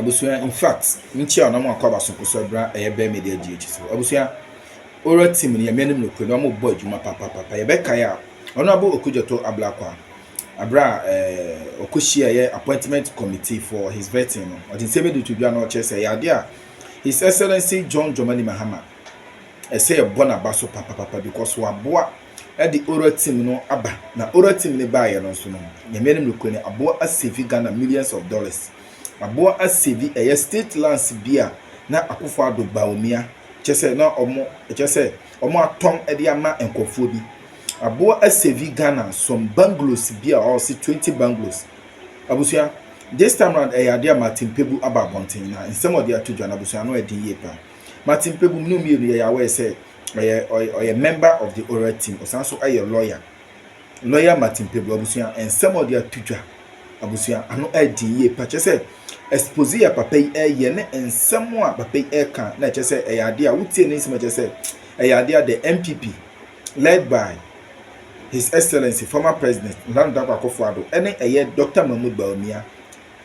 Abusuya, in fact, Michia no more cover Sokosobra, a bear media GH. Abusuya, Ora team in your men look, no more boy, Juma Papa, Becca, Honorable Okujoto Ablaqua, Abra, Okushia, appointment committee for his vetting, or the same to Biano Chess, idea. His Excellency John Jomani Mahama, I say a Bonabaso Papa, because Waboa at the Ora team no Abba, na Ora team ne buy and also no, the men look when a boa as saving Ghana millions of dollars. Aboa asevi eye state lands bia na akufo ado Bawumia chese na omo atom e de ama enkofuo bi aboa asevi Ghana some bungalows bia or 20 bungalows abusia this time round ade Martin Pebu aba bonten na nsem ode atodwa na abusia no e di yepa Martin Pebu mnu mienu ya we say oye member of the oral team osanso aye lawyer Martin Pebu abusia nsem ode atodwa abusia ano e di yepa chese expose ya papa ye ne ensem a papa kan na chese eyade a wutie ne nsem chese eyade a the MPP led by His Excellency former president Nana Akufo-Addo ene eye Dr. Mahmoud Bawumia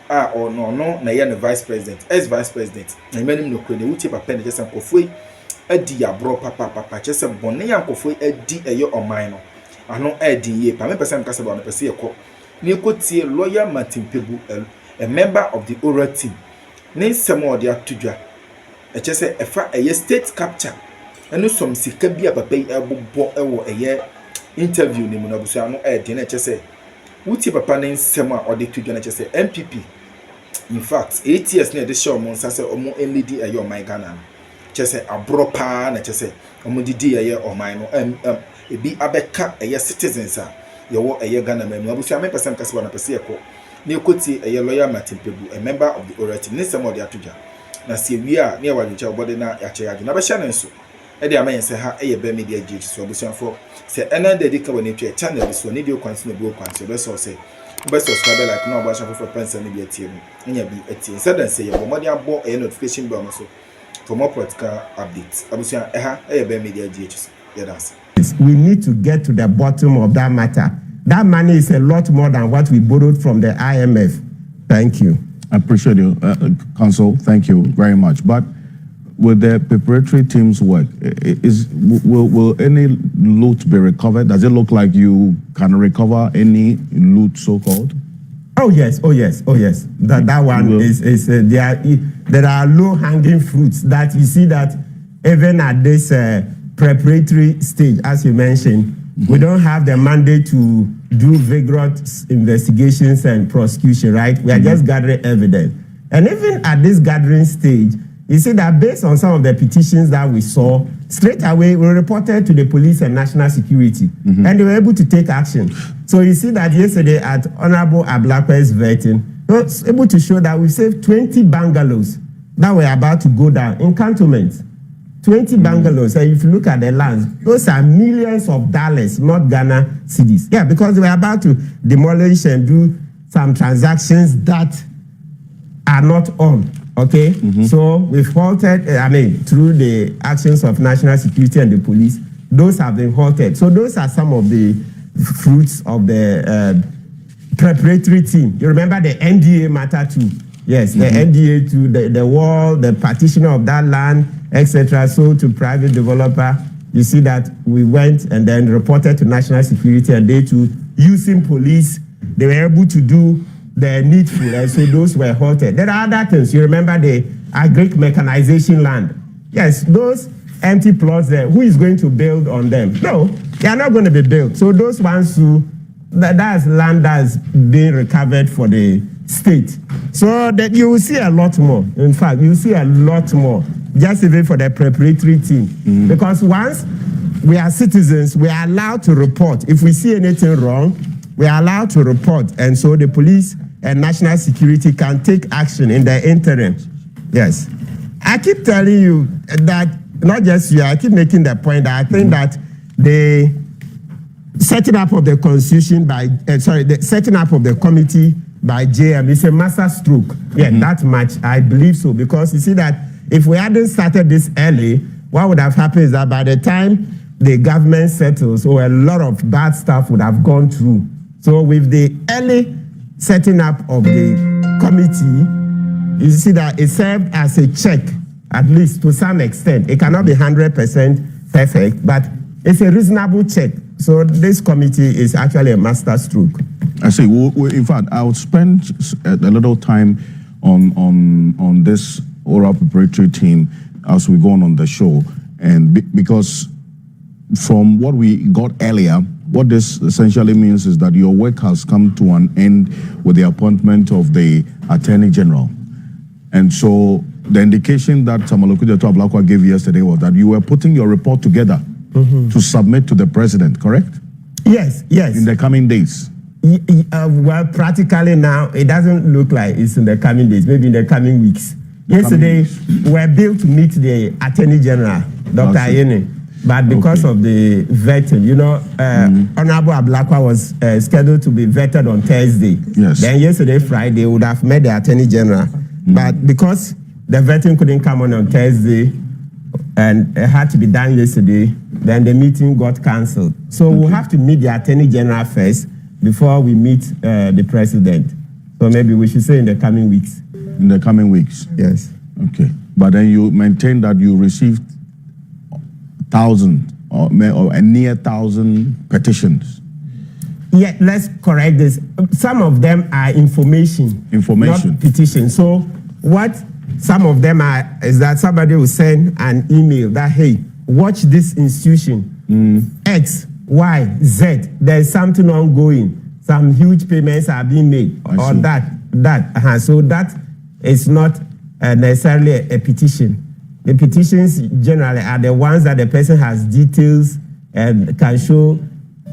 a no na ye ne vice president vice president na menim no kwene wutie papa ne chese nkofoi adi ya bro papa chese bonne ya nkofoi adi eye oman no ano adi ye pa me person kasa ba no pese ye ko ni ekotie lawyer Martin Pebu a member of the oral team ne nsemo ode atodwa e chese efa eye state capture eno som sika bia papa ebobo ewo eye interview ni mu na busu ano de na chese wuti papa ne nsemo a ode todwa na chese MPP in fact 8 years na de show mo nsa se omo enlidi eye oman Ghana chese abropa na chese omo didi eye oman no ebi abeka eye citizens a yewo eye Ghana memu abusu am person kase na pese yeko ne koti eye lawyer Martin Pebu a member of the oral team ne nsemo ode atodwa na se wi a ne wadwe obode na yache yadu na be hye ne nso e de amayen se ha eye be media GH so obusuafo se ena de dika woni twa channel so ne de kwanse no bi kwanse be so se be subscribe like na obusuafo for pension ne bi atie mu nya bi atie se dan se ye bo modi abo eye notification bell no so for more practical updates abusuan ha eye be media GH so yeah that's we need to get to the bottom of that matter. That money is a lot more than what we borrowed from the IMF. Thank you. I appreciate you, Council. Thank you very much. But with the preparatory team's work, will any loot be recovered? Does it look like you can recover any loot, so-called? Oh yes. That one is there are low-hanging fruits that you see that even at this preparatory stage, as you mentioned, we don't have the mandate to do vigorous investigations and prosecution, right? We are just gathering evidence. And even at this gathering stage, you see that based on some of the petitions that we saw, straight away we reported to the police and national security, and they were able to take action. So you see that yesterday at Honorable Ablaqua's vetting, we were able to show that we saved 20 bungalows that were about to go down in cantonments. 20 bungalows, and if you look at the lands, those are millions of dollars, not Ghana cedis. Yeah, because they were about to demolish and do some transactions that are not on. Okay, so we've halted, through the actions of national security and the police, those have been halted. So those are some of the fruits of the preparatory team. You remember the NDA matter too? Yes, the NDA to the wall, the partitioning of that land, etc. So to private developer, you see that we went and then reported to national security, and they too, using police, they were able to do the needful, and so those were halted. There are other things. You remember the agric mechanization land? Yes, those empty plots there, who is going to build on them? No, they are not going to be built. So those ones who, that's land that's being recovered for the state. So that you will see a lot more. In fact, you will see a lot more, just even for the preparatory team. Because once we are citizens, we are allowed to report. If we see anything wrong, we are allowed to report. And so the police and national security can take action in the interim. Yes. I keep telling you that, not just you, I keep making the point that I think that the setting up of the constitution by, the setting up of the committee by JM is a master stroke. Yeah, that much, I believe so. Because you see that if we hadn't started this early, what would have happened is that by the time the government settles, so a lot of bad stuff would have gone through. So with the early setting up of the committee, you see that it served as a check, at least to some extent. It cannot be 100% perfect, but it's a reasonable check. So this committee is actually a master stroke. I see. In fact, I would spend a little time on this oral preparatory team as we go on the show, and because from what we got earlier, what this essentially means is that your work has come to an end with the appointment of the Attorney General. And so the indication that Samalokuja Ablakwa gave yesterday was that you were putting your report together to submit to the president, correct? Yes. In the coming days. Well, practically now, it doesn't look like it's in the coming days, maybe in the coming weeks. Yesterday, we were billed to meet the Attorney General, Dr. Ayene. But because of the vetting, Honorable Ablakwa was scheduled to be vetted on Thursday. Yes. Then yesterday, Friday, would have met the Attorney General. But because the vetting couldn't come on Thursday and it had to be done yesterday, then the meeting got cancelled. So we'll have to meet the Attorney General first before we meet the President. So maybe we should say in the coming weeks. In the coming weeks? Yes. Okay. But then you maintain that you received 1,000 or near 1,000 petitions. Yeah, let's correct this. Some of them are information. Not petition. So what some of them are is that somebody will send an email that, hey, watch this institution, X, Y, Z. There's something ongoing. Some huge payments are being made. Or that. So that is not necessarily a petition. The petitions generally are the ones that the person has details and can show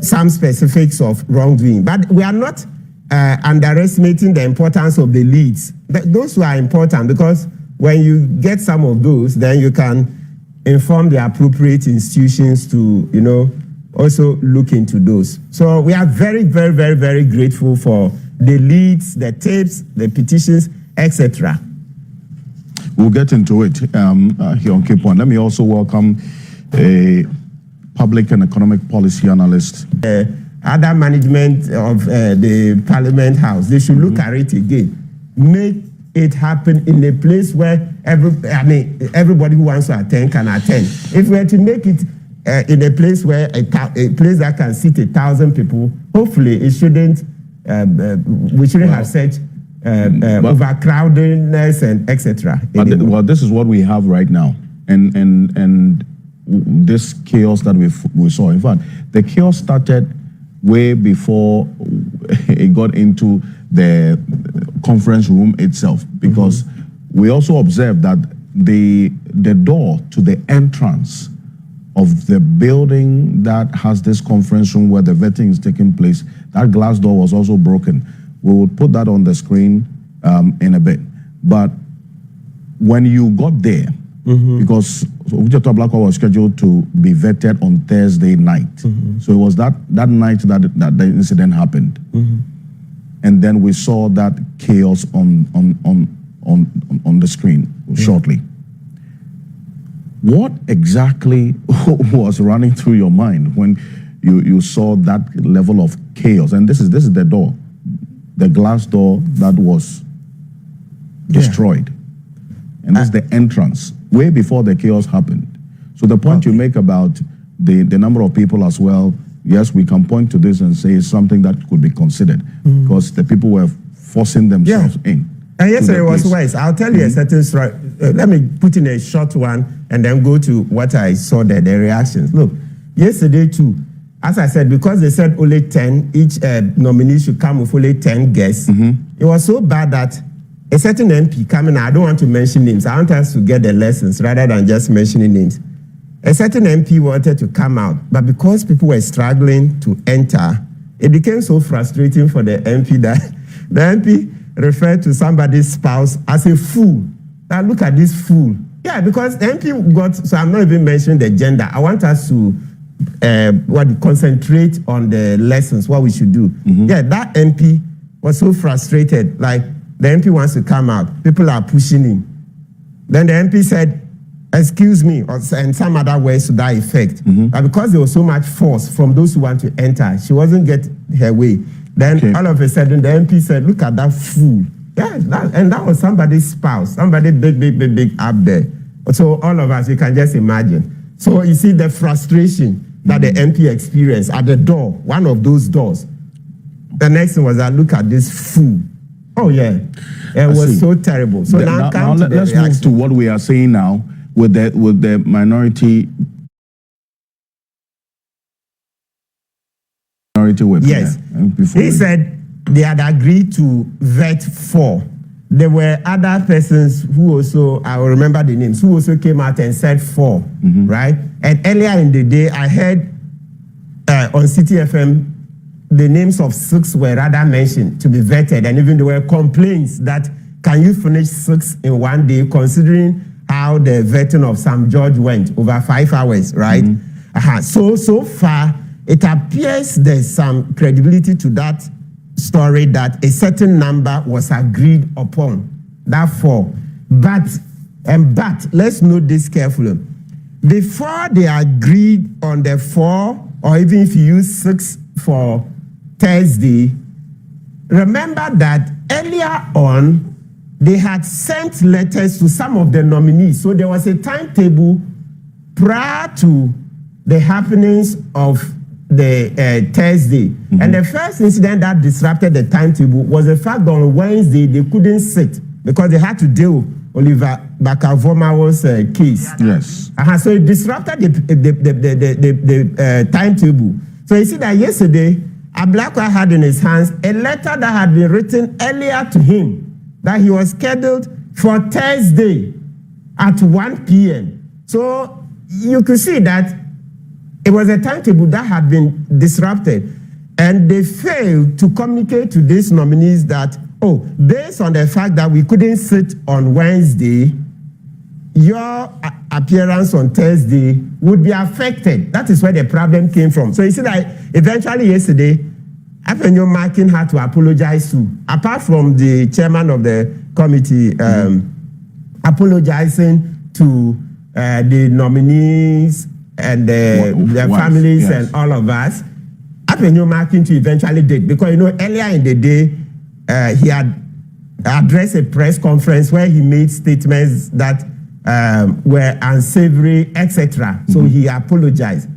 some specifics of wrongdoing. But we are not underestimating the importance of the leads. Those who are important, because when you get some of those, then you can inform the appropriate institutions to, also look into those. So we are very, very, very, very grateful for the leads, the tapes, the petitions, etc. We'll get into it here on Cape One. Let me also welcome a public and economic policy analyst. Other management of the Parliament House, they should look at it again. Make it happen in a place where everybody who wants to attend can attend. If we were to make it in a place where a place that can seat 1,000 people, hopefully it shouldn't. We shouldn't have such overcrowdedness and etc. Well, this is what we have right now, and this chaos that we saw. In fact, the chaos started way before it got into the conference room itself, because we also observed that the door to the entrance of the building that has this conference room where the vetting is taking place, that glass door was also broken. We will put that on the screen in a bit. But when you got there, because Ujeto Ablakwa was scheduled to be vetted on Thursday night. So it was that night that the incident happened. And then we saw that chaos on the screen shortly. What exactly was running through your mind when you saw that level of chaos? And this is the door, the glass door that was destroyed. And this is the entrance, way before the chaos happened. So the point you make about the number of people as well, yes, we can point to this and say it's something that could be considered, because the people were forcing themselves in. And yesterday was wise. I'll tell you a certain story. Let me put in a short one and then go to what I saw there, the reactions. Look, yesterday too, as I said, because they said only 10, each nominee should come with only 10 guests, it was so bad that a certain MP coming, I don't want to mention names, I want us to get the lessons rather than just mentioning names. A certain MP wanted to come out, but because people were struggling to enter, it became so frustrating for the MP that the MP referred to somebody's spouse as a fool. Now look at this fool. Yeah, because the MP got, so I'm not even mentioning the gender. I want us to concentrate on the lessons, what we should do. Yeah, that MP was so frustrated, like the MP wants to come out. People are pushing him. Then the MP said, excuse me, and some other words to that effect. But because there was so much force from those who want to enter, she wasn't getting her way. Then all of a sudden, the MP said, look at that fool. Yeah, that was somebody's spouse, somebody big up there. So all of us, you can just imagine. So you see the frustration that the MP experienced at the door, one of those doors. The next thing was that look at this fool. Oh yeah, it was so terrible. So now let's move to what we are saying now with the minority whip. Yes, he said they had agreed to vet 4. There were other persons who also, I will remember the names, who also came out and said 4, right? And earlier in the day, I heard on City FM, the names of 6 were rather mentioned to be vetted, and even there were complaints that can you finish 6 in one day, considering how the vetting of Sam George went over 5 hours, right? So far, it appears there's some credibility to that story that a certain number was agreed upon. Therefore, but let's note this carefully. Before they agreed on the 4, or even if you use 6 for Thursday, remember that earlier on, they had sent letters to some of the nominees. So there was a timetable prior to the happenings of the Thursday. And the first incident that disrupted the timetable was the fact that on Wednesday they couldn't sit because they had to deal with Oliver Bakavoma's case. Yes. So it disrupted the timetable. So you see that yesterday, Ablakwa had in his hands a letter that had been written earlier to him that he was scheduled for Thursday at 1 p.m. So you could see that it was a timetable that had been disrupted, and they failed to communicate to these nominees that, based on the fact that we couldn't sit on Wednesday, your appearance on Thursday would be affected. That is where the problem came from. So you see that eventually yesterday, Avenue Markin had to apologize to, apart from the chairman of the committee apologizing to the nominees and their families and all of us. Avenue Markin to eventually did, because earlier in the day he had addressed a press conference where he made statements that were unsavory, etc. So he apologized.